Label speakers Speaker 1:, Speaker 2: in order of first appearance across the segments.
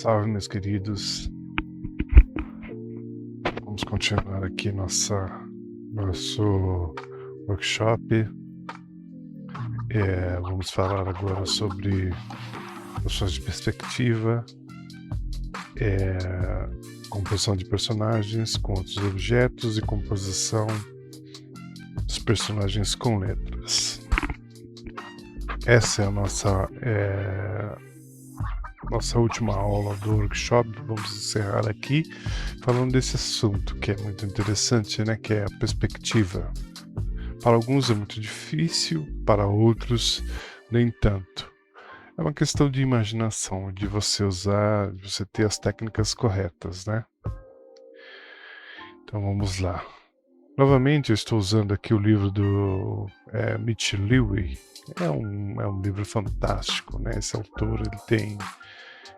Speaker 1: Salve, meus queridos. Vamos continuar aqui nosso workshop. Vamos falar agora sobre noções de perspectiva, composição de personagens com outros objetos e composição dos personagens com letras. Essa é a nossa última aula do workshop. Vamos encerrar aqui falando desse assunto que é muito interessante, né? Que é a perspectiva. Para alguns é muito difícil, para outros nem tanto. É uma questão de imaginação, de você ter as técnicas corretas, né? Então vamos lá. Novamente eu estou usando aqui o livro do Mitch Lewy. É um livro fantástico, né? Esse autor,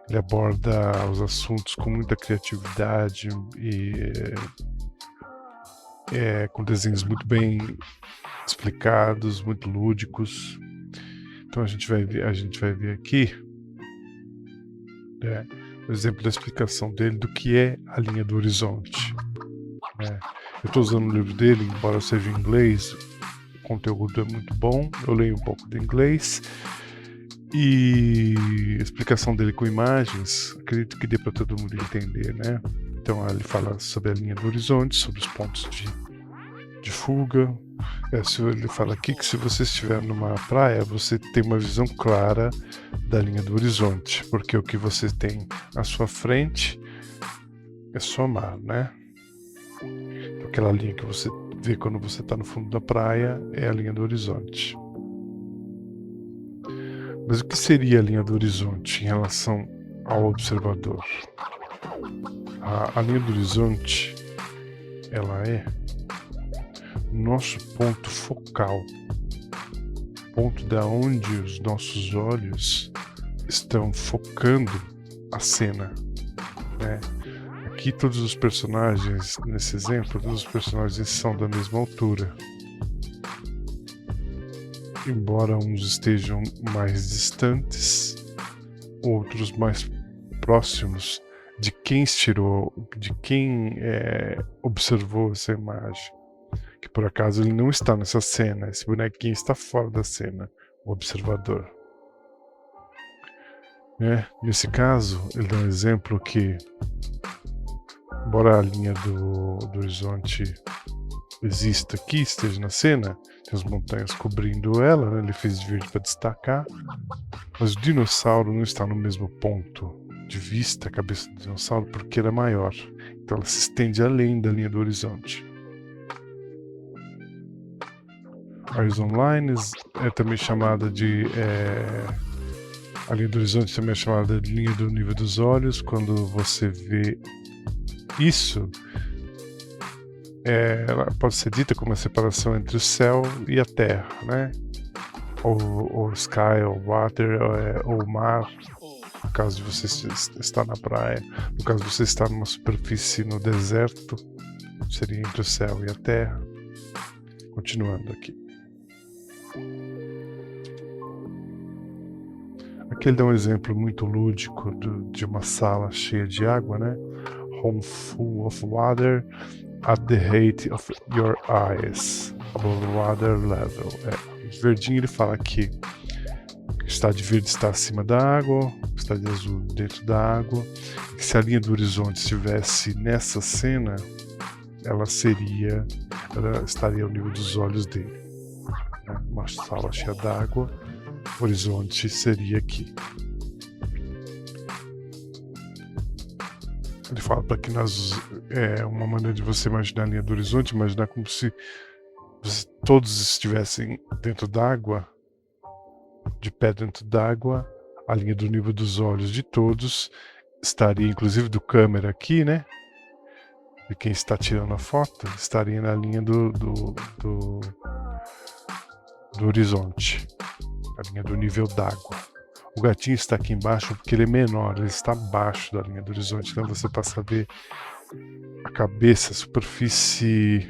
Speaker 1: ele aborda os assuntos com muita criatividade e com desenhos muito bem explicados, muito lúdicos. Então a gente vai ver aqui o exemplo da explicação dele do que é a linha do horizonte. Eu estou usando o livro dele, embora seja em inglês, o conteúdo é muito bom, eu leio um pouco de inglês. E a explicação dele com imagens, acredito que dê para todo mundo entender, né? Então ele fala sobre a linha do horizonte, sobre os pontos de fuga. Ele fala aqui que se você estiver numa praia, você tem uma visão clara da linha do horizonte, porque o que você tem à sua frente é só mar, né? Aquela linha que você vê quando você está no fundo da praia é a linha do horizonte. Mas o que seria a linha do horizonte em relação ao observador? A linha do horizonte, ela é o nosso ponto focal, ponto da onde os nossos olhos estão focando a cena, né? Aqui todos os personagens, nesse exemplo, todos os personagens são da mesma altura. Embora uns estejam mais distantes, outros mais próximos de quem observou essa imagem. Que por acaso ele não está nessa cena, esse bonequinho está fora da cena, o observador. Nesse caso, ele dá um exemplo que, embora a linha do horizonte exista aqui, esteja na cena, tem as montanhas cobrindo ela, né? Ele fez de verde para destacar, mas o dinossauro não está no mesmo ponto de vista, a cabeça do dinossauro, porque ela é maior, então ela se estende além da linha do horizonte. A horizon line é também chamada de a linha do horizonte também é chamada de linha do nível dos olhos. Quando você vê isso, ela pode ser dita como a separação entre o céu e a terra, né? Ou sky, ou water, ou mar. No caso de você estar na praia, no caso de você estar numa superfície no deserto, seria entre o céu e a terra. Continuando aqui. Aqui ele dá um exemplo muito lúdico de uma sala cheia de água, né? Home full of water at the height of your eyes, above water level. Verdinho ele fala que está de verde está acima da água, está de azul dentro da água. E se a linha do horizonte estivesse nessa cena, ela estaria ao nível dos olhos dele. Uma sala cheia d'água, o horizonte seria aqui. Ele fala para que uma maneira de você imaginar a linha do horizonte, imaginar como se todos estivessem dentro d'água, de pé dentro d'água, a linha do nível dos olhos de todos estaria, inclusive do câmera aqui, né? De quem está tirando a foto, estaria na linha do horizonte, a linha do nível d'água. O gatinho está aqui embaixo porque ele é menor, ele está abaixo da linha do horizonte, então você passa a ver a cabeça, a superfície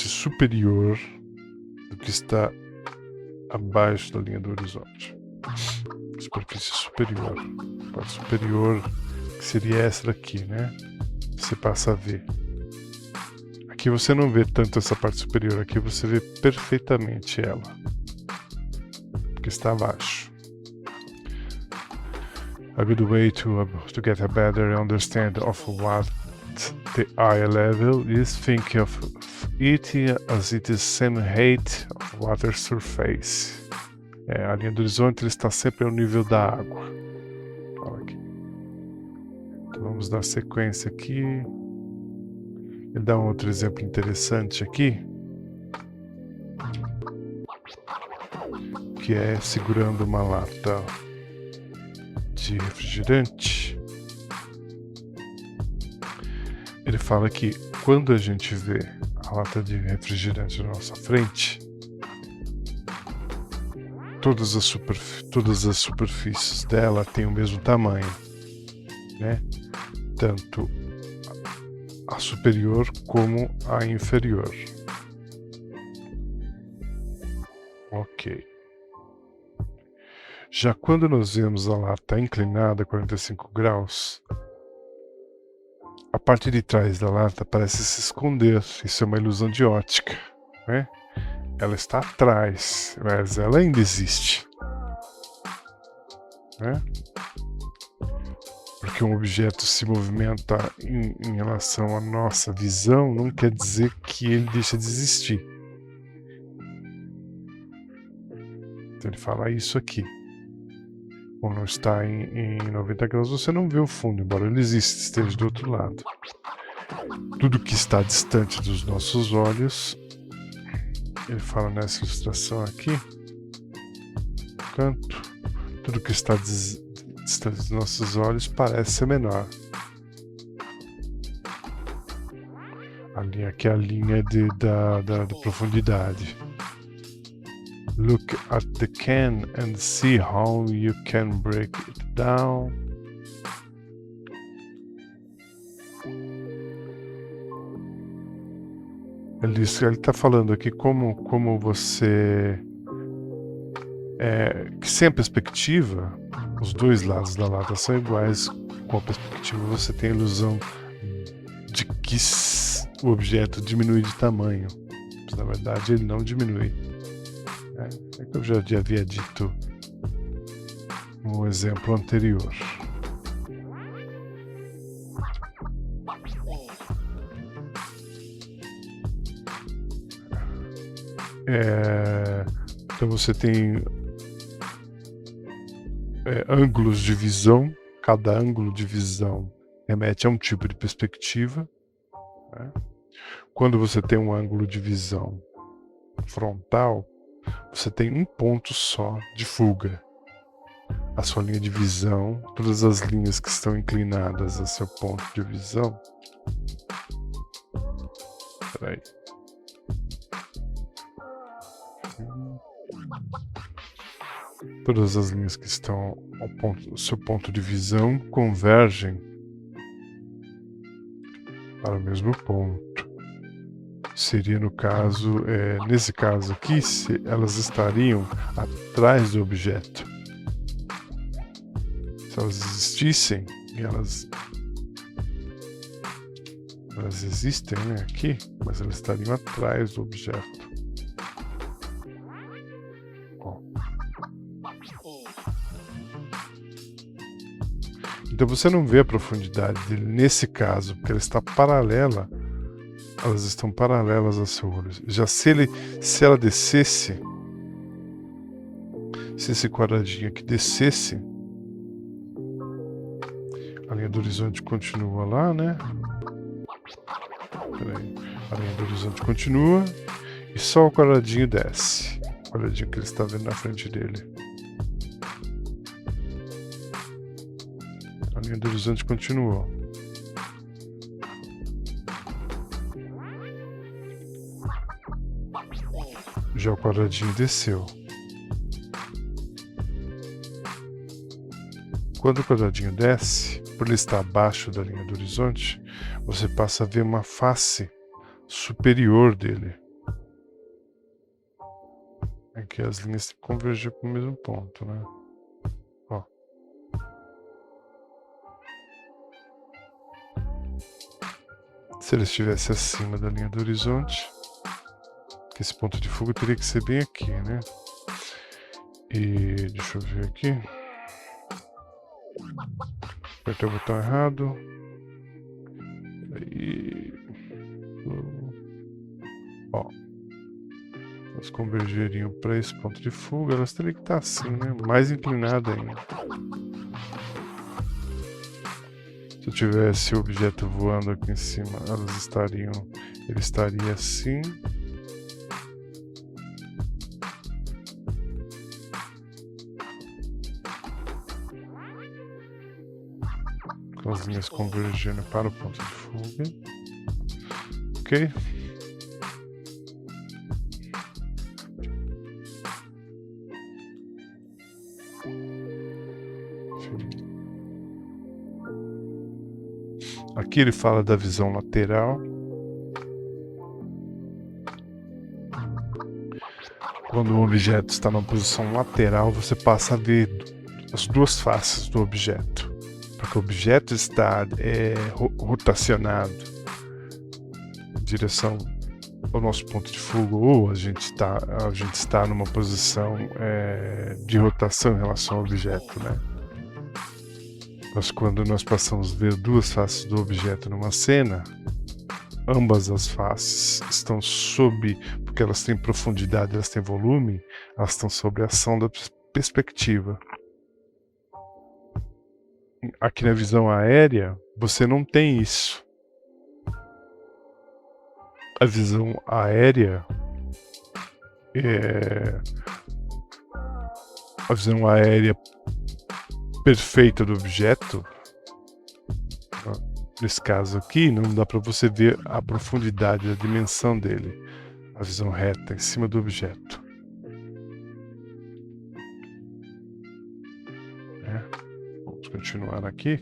Speaker 1: superior do que está abaixo da linha do horizonte. Superfície superior. A parte superior, que seria essa daqui, né? Você passa a ver. Aqui você não vê tanto essa parte superior, aqui você vê perfeitamente ela, porque está abaixo. A good way to get a better understanding of what the eye level is, think of it as it is same height of water surface. A linha do horizonte ele está sempre ao nível da água. Olha aqui. Então vamos dar sequência aqui. Ele dá um outro exemplo interessante aqui, que é segurando uma lata de refrigerante. Ele fala que quando a gente vê a lata de refrigerante na nossa frente, todas as superfícies dela têm o mesmo tamanho, né? Tanto a superior como a inferior. Ok. Já quando nós vemos a lata inclinada a 45 graus, a parte de trás da lata parece se esconder. Isso é uma ilusão de ótica, né? Ela está atrás, mas ela ainda existe, né? Porque um objeto se movimenta em relação à nossa visão, não quer dizer que ele deixa de existir. Então ele fala isso aqui. Quando está em 90 graus, você não vê o fundo, embora ele exista, esteja do outro lado. Tudo que está distante dos nossos olhos, ele fala nessa ilustração aqui, canto, tudo que está distante dos nossos olhos parece ser menor. A linha aqui é a linha da profundidade. Look at the can and see how you can break it down. Ele está falando aqui como você... que sem a perspectiva, os dois lados da lata são iguais. Com a perspectiva você tem a ilusão de que o objeto diminui de tamanho. Mas, na verdade ele não diminui. É que eu já havia dito no exemplo anterior. Então você tem ângulos de visão. Cada ângulo de visão remete a um tipo de perspectiva, né? Quando você tem um ângulo de visão frontal, você tem um ponto só de fuga. A sua linha de visão, todas as linhas que estão inclinadas a seu ponto de visão. Peraí. Todas as linhas que estão ao seu ponto de visão convergem para o mesmo ponto. Seria no caso, nesse caso aqui, elas estariam atrás do objeto. Se elas existissem, e elas existem, né, aqui, mas elas estariam atrás do objeto. Então você não vê a profundidade dele nesse caso, porque ela está paralela, elas estão paralelas ao seu olho. Já se ela descesse, se esse quadradinho aqui descesse, a linha do horizonte continua lá, né? Peraí. A linha do horizonte continua e só o quadradinho desce. O quadradinho que ele está vendo na frente dele. A linha do horizonte continuou. Já o quadradinho desceu. Quando o quadradinho desce, por ele estar abaixo da linha do horizonte, você passa a ver uma face superior dele. É que as linhas convergem para o mesmo ponto, né? Se ele estivesse acima da linha do horizonte, que esse ponto de fuga teria que ser bem aqui, né? E deixa eu ver aqui. Apertei o botão errado. E ó, elas convergeriam para esse ponto de fuga. Elas teriam que estar assim, né? Mais inclinada ainda. Se eu tivesse o objeto voando aqui em cima, ele estaria assim. Com as linhas convergendo para o ponto de fuga. Ok? Aqui ele fala da visão lateral. Quando um objeto está numa posição lateral, você passa a ver as duas faces do objeto. Porque o objeto está rotacionado em direção ao nosso ponto de fuga, ou a gente está numa posição de rotação em relação ao objeto, né? Mas quando nós passamos a ver duas faces do objeto numa cena, ambas as faces estão porque elas têm profundidade, elas têm volume, elas estão sob a ação da perspectiva. Aqui na visão aérea, você não tem isso. A visão aérea a visão aérea perfeita do objeto, nesse caso aqui, não dá para você ver a profundidade, a dimensão dele. A visão reta em cima do objeto. Vamos continuar aqui.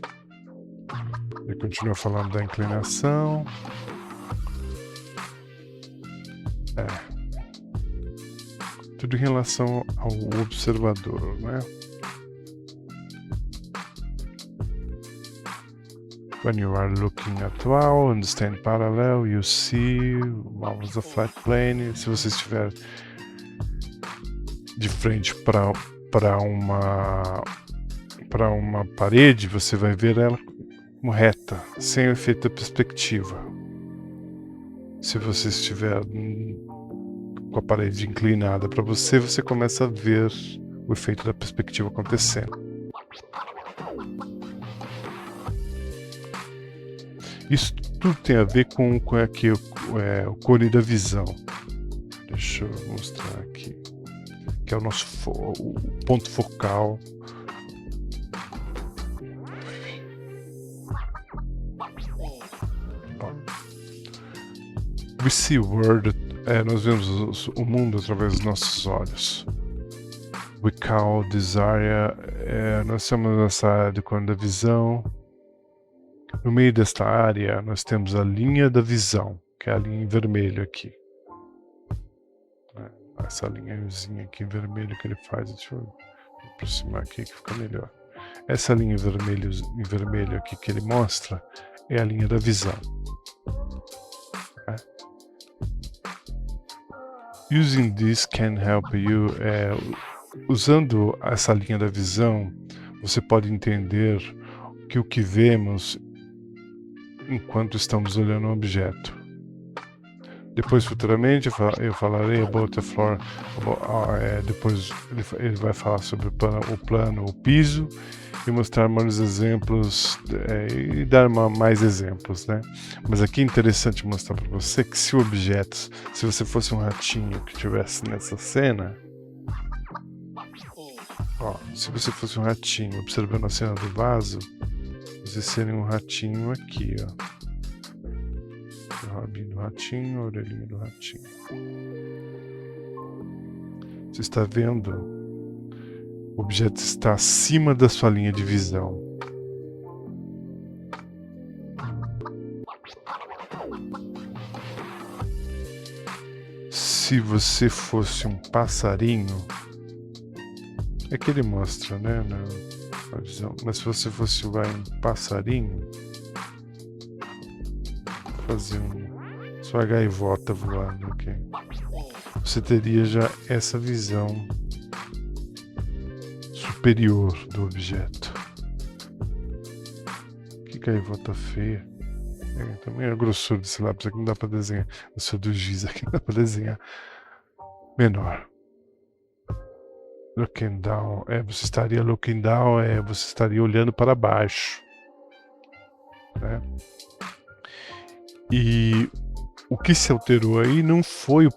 Speaker 1: Ele continua falando da inclinação. Tudo em relação ao observador, né? When you are looking at wow and stand parallel, you see wow as a flat plane. Se você estiver de frente para uma parede, você vai ver ela como reta, sem o efeito da perspectiva. Se você estiver com a parede inclinada para você, você começa a ver o efeito da perspectiva acontecendo. Isso tudo tem a ver com aqui, o cone da visão. Deixa eu mostrar aqui. Que é o nosso o ponto focal. We see world, nós vemos o mundo através dos nossos olhos. We call this area, nós chamamos essa área de cone da visão. No meio desta área, nós temos a linha da visão, que é a linha em vermelho aqui. Essa linhazinha aqui em vermelho que ele faz, deixa eu aproximar aqui que fica melhor. Essa linha em vermelho aqui que ele mostra é a linha da visão. Using this can help you. Usando essa linha da visão, você pode entender que o que vemos enquanto estamos olhando um objeto. Depois, futuramente, eu falarei about the floor. Depois ele vai falar sobre o piso e mostrar mais exemplos e dar mais exemplos, né? Mas aqui é interessante mostrar para você que se você fosse um ratinho que estivesse nessa cena, se você fosse um ratinho observando a cena do vaso, você seria um ratinho aqui, o rabinho do ratinho, a orelhinha do ratinho. Você está vendo? O objeto está acima da sua linha de visão. Se você fosse um passarinho, é que ele mostra, né, na visão. Mas se você fosse um passarinho, fazer sua gaivota voando aqui. Você teria já essa visão superior do objeto. Que gaivota feia. Também a grossura desse lápis aqui não dá para desenhar. A grossura do giz aqui não dá para desenhar menor. Looking down, você estaria looking down, você estaria olhando para baixo, né? E o que se alterou aí não foi os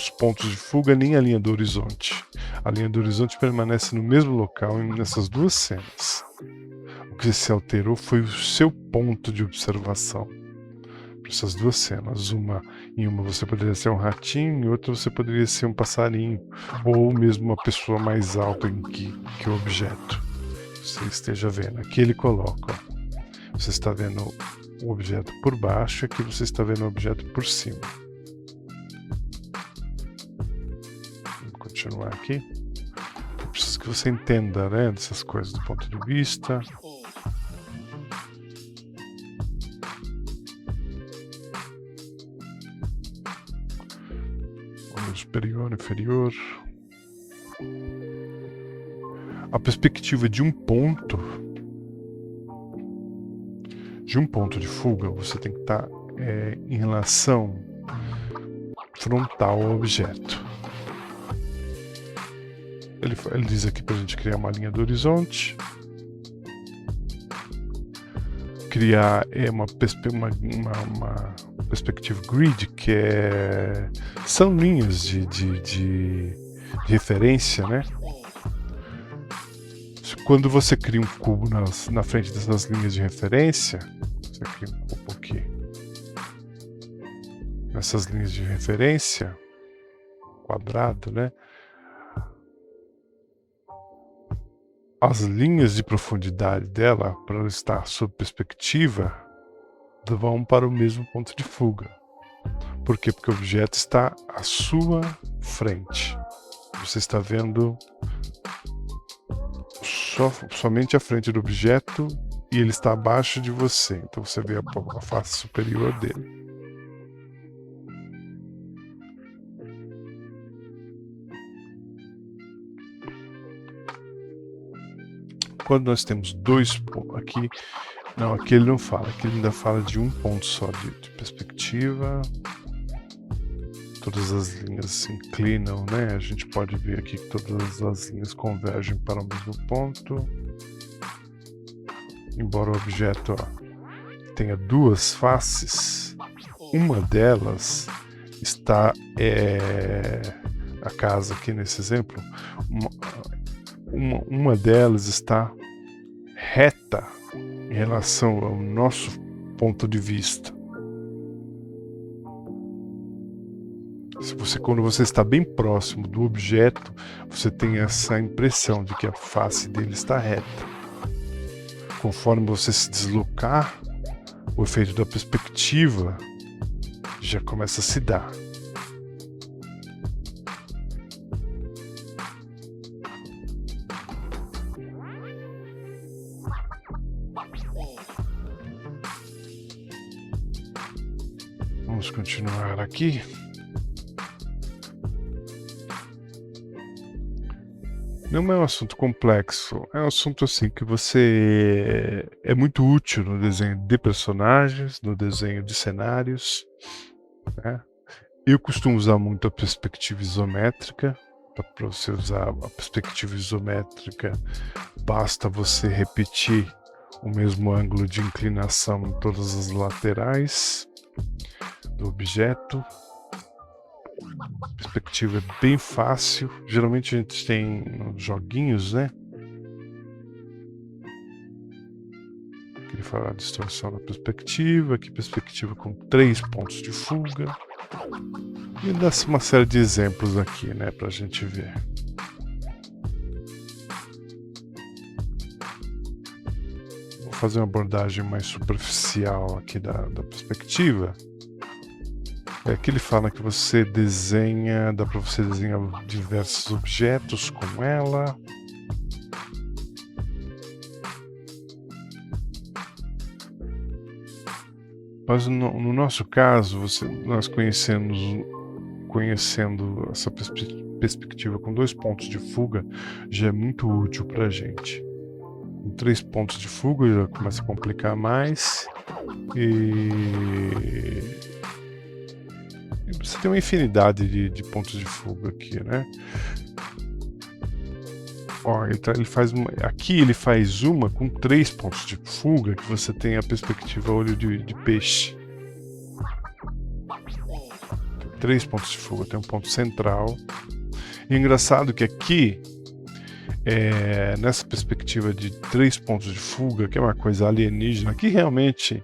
Speaker 1: pontos de fuga nem a linha do horizonte. A linha do horizonte permanece no mesmo local nessas duas cenas. O que se alterou foi o seu ponto de observação. Essas duas cenas, em uma você poderia ser um ratinho, em outra você poderia ser um passarinho, ou mesmo uma pessoa mais alta em que o objeto você esteja vendo. Aqui ele coloca, ó, você está vendo o objeto por baixo, aqui você está vendo o objeto por cima. Vamos continuar aqui. Eu preciso que você entenda, né, dessas coisas do ponto de vista. Superior, inferior. A perspectiva de um ponto de fuga, você tem que estar em relação frontal ao objeto. Ele diz aqui para a gente criar uma linha do horizonte, criar uma perspective grid, que são linhas de referência, né? Quando você cria um cubo na frente dessas linhas de referência, você cria um cubo aqui. Nessas linhas de referência, quadrado, né? As linhas de profundidade dela, para ela estar sob perspectiva, vão para o mesmo ponto de fuga. Por quê? Porque o objeto está à sua frente. Você está vendo somente a frente do objeto e ele está abaixo de você. Então você vê a face superior dele. Quando nós temos dois pontos aqui, não, aqui ele não fala, aqui ele ainda fala de um ponto só de perspectiva. Todas as linhas se inclinam, né? A gente pode ver aqui que todas as linhas convergem para o mesmo ponto. Embora o objeto tenha duas faces, uma delas está, a casa aqui nesse exemplo, uma delas está reta em relação ao nosso ponto de vista. Quando você está bem próximo do objeto, você tem essa impressão de que a face dele está reta. Conforme você se deslocar, o efeito da perspectiva já começa a se dar. Vamos continuar aqui. Não é um assunto complexo, é um assunto assim que você é muito útil no desenho de personagens, no desenho de cenários, né? Eu costumo usar muito a perspectiva isométrica. Para você usar a perspectiva isométrica, basta você repetir o mesmo ângulo de inclinação em todas as laterais do objeto. A perspectiva é bem fácil. Geralmente a gente tem joguinhos, né? Aqui ele fala de distorção da perspectiva, aqui perspectiva com 3 pontos de fuga. E dá uma série de exemplos aqui, né, pra gente ver. Vou fazer uma abordagem mais superficial aqui da perspectiva. Aqui ele fala que você desenha, dá para você desenhar diversos objetos com ela. Mas no nosso caso, nós conhecendo essa perspectiva com 2 pontos de fuga já é muito útil para a gente. Com 3 pontos de fuga já começa a complicar mais e você tem uma infinidade de pontos de fuga aqui, né? Ó, ele faz aqui ele faz uma com 3 pontos de fuga, que você tem a perspectiva olho de peixe. Tem 3 pontos de fuga, tem um ponto central. E engraçado que aqui, nessa perspectiva de 3 pontos de fuga, que é uma coisa alienígena, aqui realmente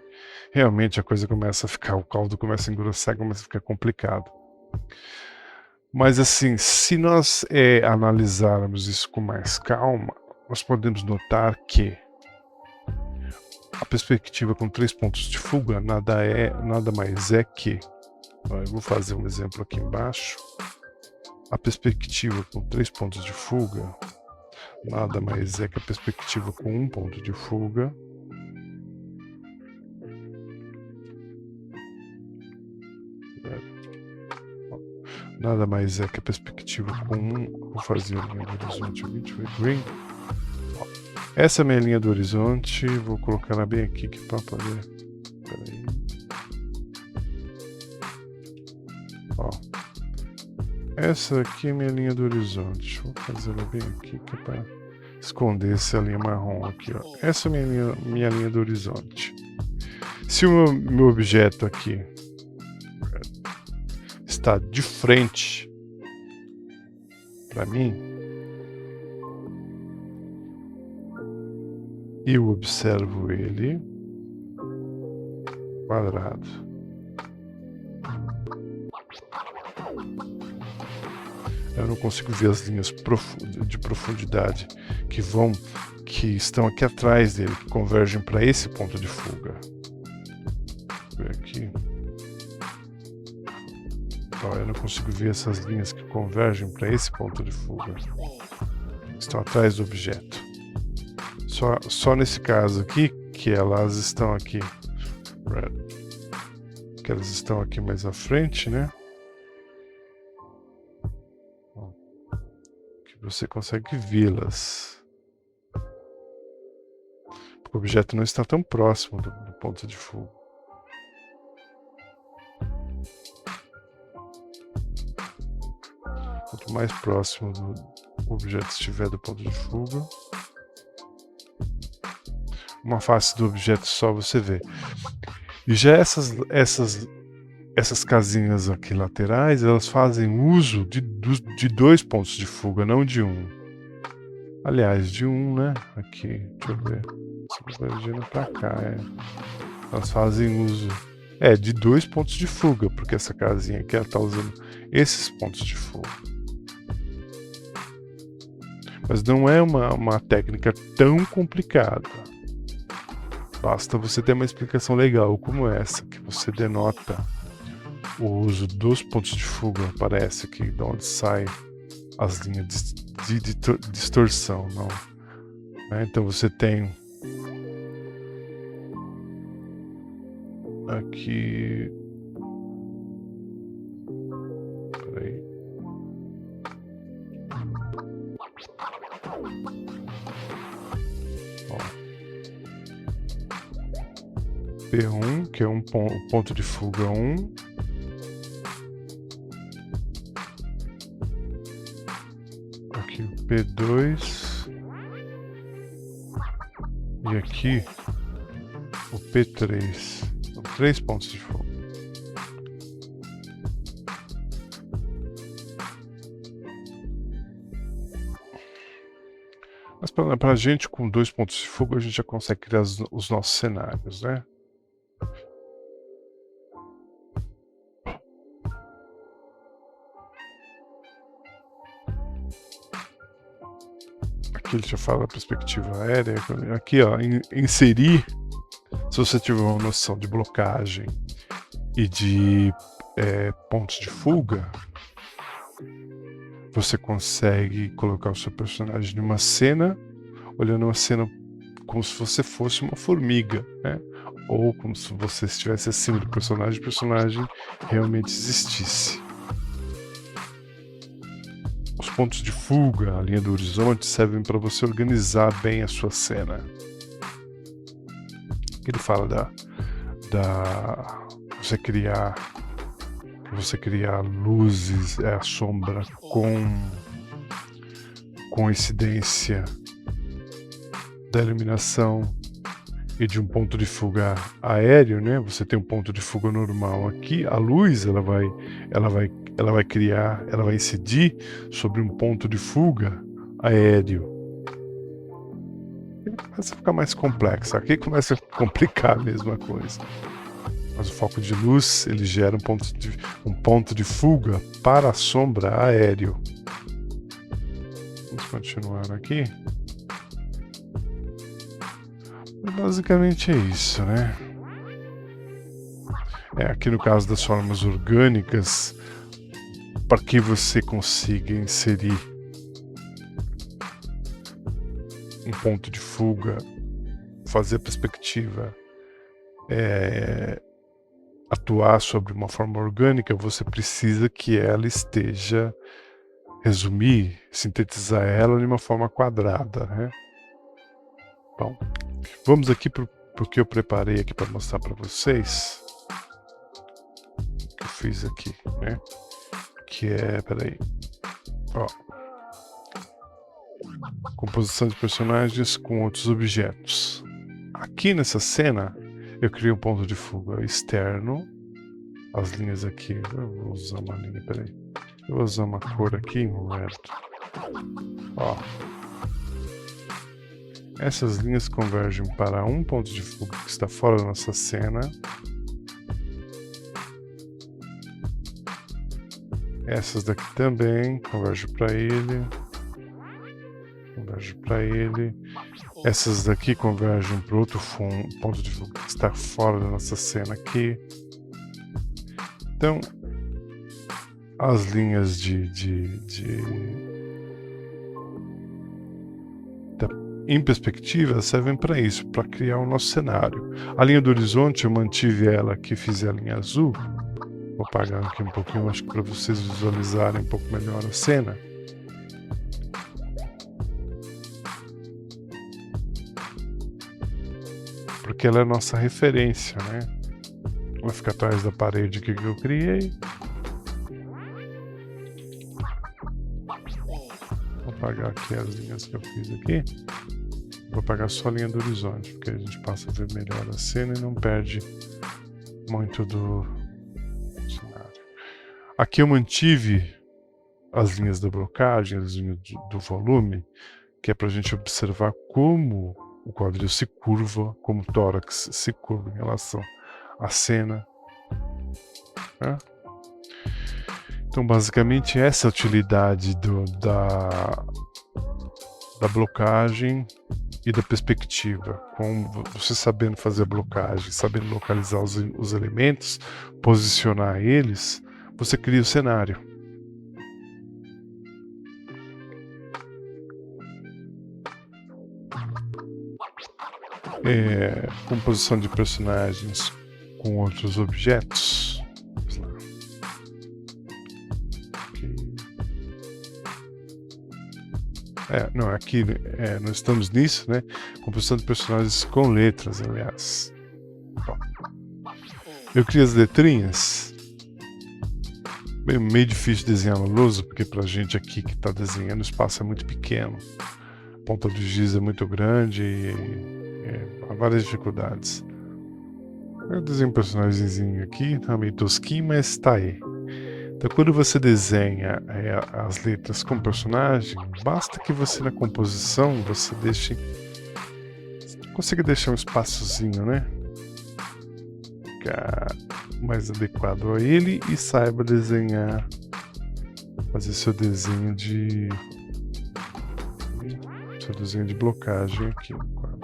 Speaker 1: a coisa começa a ficar, o caldo começa a engrossar, começa a ficar complicado. Mas assim, se nós analisarmos isso com mais calma, nós podemos notar que a perspectiva com 3 pontos de fuga nada mais é que, eu vou fazer um exemplo aqui embaixo, a perspectiva com 3 pontos de fuga nada mais é que a perspectiva com 1 ponto de fuga nada mais é que a perspectiva com vou fazer a linha do horizonte aqui, green. Essa é a minha linha do horizonte, vou colocar ela bem aqui para poder. Peraí. Ó. Essa aqui é minha linha do horizonte, vou fazer ela bem aqui que é para esconder essa linha marrom aqui. Ó. Essa é minha linha do horizonte. Se o meu objeto aqui está de frente para mim, eu observo ele quadrado. Eu não consigo ver as linhas de profundidade que estão aqui atrás dele, que convergem para esse ponto de fuga. Vou ver aqui. Eu não consigo ver essas linhas que convergem para esse ponto de fuga. Estão atrás do objeto. Só nesse caso aqui que elas estão aqui. Que elas estão aqui mais à frente, né? Que você consegue vê-las. Porque o objeto não está tão próximo do ponto de fuga. Quanto mais próximo do objeto estiver do ponto de fuga, uma face do objeto só você vê. E já essas casinhas aqui laterais, elas fazem uso de 2 pontos de fuga, não de 1. Aliás, de 1, né? Aqui, deixa eu ver. Convergindo pra cá, Elas fazem uso de 2 pontos de fuga, porque essa casinha aqui ela tá usando esses pontos de fuga. Mas não é uma técnica tão complicada. Basta você ter uma explicação legal como essa, que você denota o uso dos pontos de fuga, parece que de onde saem as linhas de distorção. Não, né? Então você tem aqui. Peraí. P1, que é um ponto de fuga 1. Aqui o P2. E aqui o P3. São 3 pontos de fuga. Mas para a gente, com 2 pontos de fuga, a gente já consegue criar os nossos cenários, né? Aqui ele já fala a perspectiva aérea. Aqui, ó, inserir, se você tiver uma noção de blocagem e de pontos de fuga, você consegue colocar o seu personagem numa cena, olhando uma cena como se você fosse uma formiga, né? ou como se você estivesse acima do personagem e o personagem realmente existisse. Os pontos de fuga, a linha do horizonte, servem para você organizar bem a sua cena. Ele fala você criar luzes, a sombra com coincidência da iluminação e de um ponto de fuga aéreo, né? Você tem um ponto de fuga normal aqui, a luz ela vai incidir sobre um ponto de fuga aéreo. Começa a ficar mais complexo, aqui começa a complicar a mesma coisa. Mas o foco de luz ele gera um ponto de fuga para a sombra aéreo. Vamos continuar aqui. Basicamente é isso, né? Aqui no caso das formas orgânicas, para que você consiga inserir um ponto de fuga, fazer a perspectiva atuar sobre uma forma orgânica, você precisa que ela esteja, sintetizar ela de uma forma quadrada, né? Bom, vamos aqui para o que eu preparei aqui para mostrar para vocês. O que eu fiz aqui, né? Que é, peraí, ó, composição de personagens com outros objetos. Aqui nessa cena, eu criei um ponto de fuga externo. As linhas aqui, eu vou usar uma linha, peraí. Eu vou usar uma cor aqui, Roberto. Ó. Essas linhas convergem para um ponto de fuga que está fora da nossa cena. Essas daqui também convergem para ele. Convergem para ele. Essas daqui convergem para outro ponto de fuga que está fora da nossa cena aqui. Então, as linhas em perspectiva servem para isso, para criar o nosso cenário. A linha do horizonte eu mantive ela aqui, fiz a linha azul. Vou apagar aqui um pouquinho, acho que para vocês visualizarem um pouco melhor a cena. Porque ela é a nossa referência, né? Vai ficar atrás da parede que eu criei. Vou apagar aqui as linhas que eu fiz aqui. Vou apagar só a linha do horizonte, porque a gente passa a ver melhor a cena e não perde muito do cenário. Aqui eu mantive as linhas da blocagem, as linhas do volume, que é para a gente observar como o quadril se curva, como o tórax se curva em relação à cena. Né? Então, basicamente, essa é a utilidade da blocagem e da perspectiva. Com você sabendo fazer a blocagem, sabendo localizar os elementos, posicionar eles, você cria o cenário. Composição de personagens com outros objetos. Vamos lá. Aqui nós estamos nisso, né? Composição de personagens com letras, aliás. Bom, eu criei as letrinhas. Meio difícil desenhar na lousa, porque pra gente aqui que está desenhando o espaço é muito pequeno. A ponta do giz é muito grande e há várias dificuldades. Eu desenho um personagemzinho aqui, tá meio tosquinho, mas tá aí. Então, quando você desenha as letras com personagem, basta que você na composição você consiga deixar um espaçozinho, né? Mais adequado a ele e saiba desenhar, fazer seu desenho de blocagem aqui no quadro.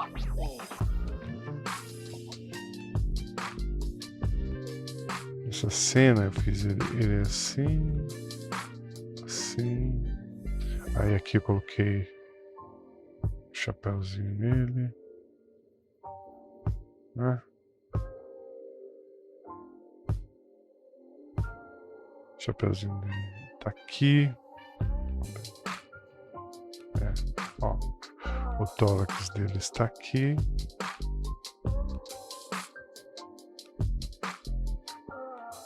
Speaker 1: Essa cena eu fiz ele assim, assim. Aí aqui eu coloquei um chapéuzinho nele, né? O chapeuzinho dele tá aqui. Ó, o tórax dele está aqui.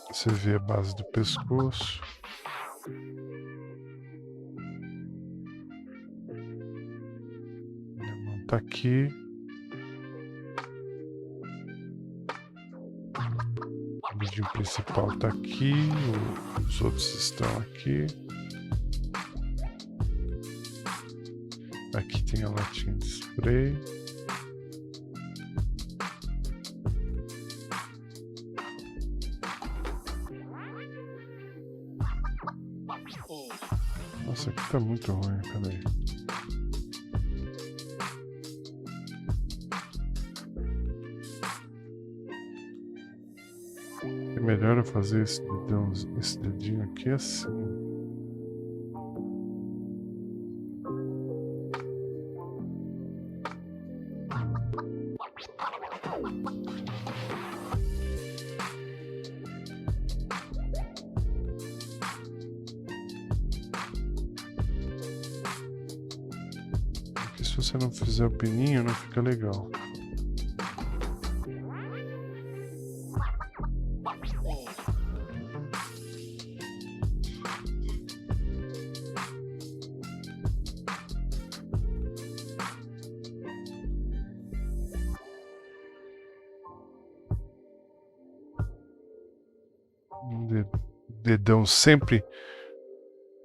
Speaker 1: Você vê a base do pescoço. A mão tá aqui. O vidinho principal tá aqui. Os outros estão aqui. Aqui tem a latinha de spray. Nossa, aqui tá muito ruim, peraí. É melhor eu fazer esse dedinho aqui assim. Porque se você não fizer o pininho, não fica legal. Dedão sempre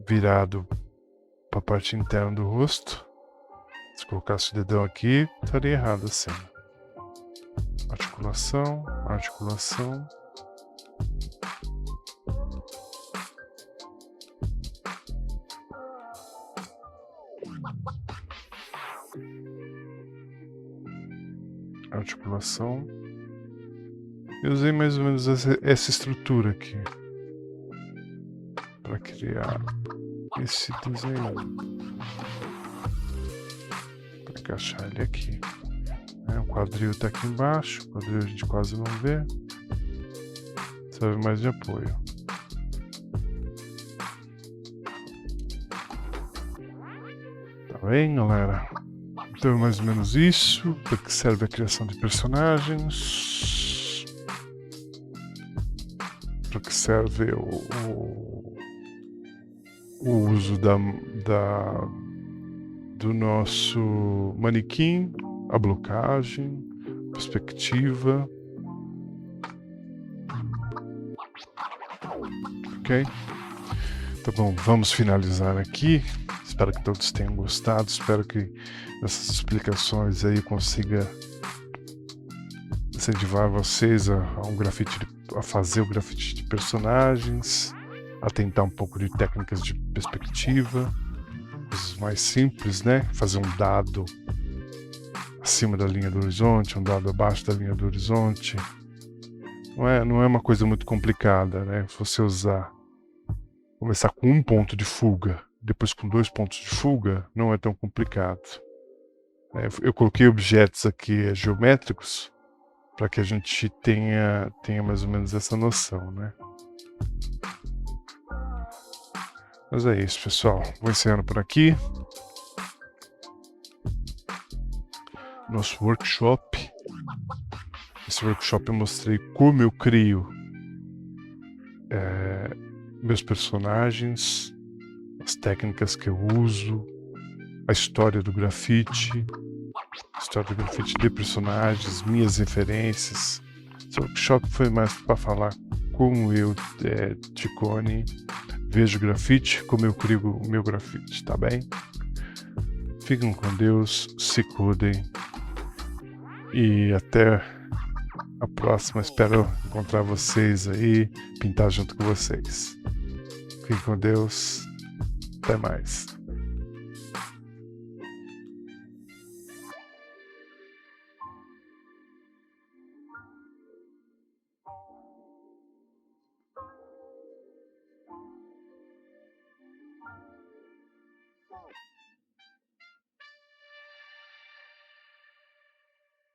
Speaker 1: virado para a parte interna do rosto. Se colocasse o dedão aqui, estaria errado assim. Articulação, articulação. Articulação. Eu usei mais ou menos essa estrutura aqui para criar esse desenho, para encaixar ele aqui. O quadril está aqui embaixo, o quadril a gente quase não vê, serve mais de apoio. Tá bem, galera? Então é mais ou menos isso, para que serve a criação de personagens, para que serve o uso do nosso manequim, a blocagem, perspectiva. Ok? Tá bom, vamos finalizar aqui. Espero que todos tenham gostado. Espero que essas explicações aí consiga incentivar vocês a fazer o grafite de personagens, a tentar um pouco de técnicas de perspectiva, coisas mais simples, né? Fazer um dado acima da linha do horizonte, um dado abaixo da linha do horizonte. Não é uma coisa muito complicada, né? Se você começar com um ponto de fuga, depois com 2 pontos de fuga, não é tão complicado. Eu coloquei objetos aqui geométricos para que a gente tenha mais ou menos essa noção, né? Mas é isso, pessoal. Vou encerrando por aqui. Nosso workshop. Esse workshop eu mostrei como eu crio meus personagens, as técnicas que eu uso, a história do grafite, de personagens, minhas referências. Esse workshop foi mais para falar como eu, Ticone, vejo grafite, como eu crio o meu grafite, tá bem? Fiquem com Deus, se cuidem e até a próxima. Espero encontrar vocês aí, pintar junto com vocês. Fiquem com Deus, até mais.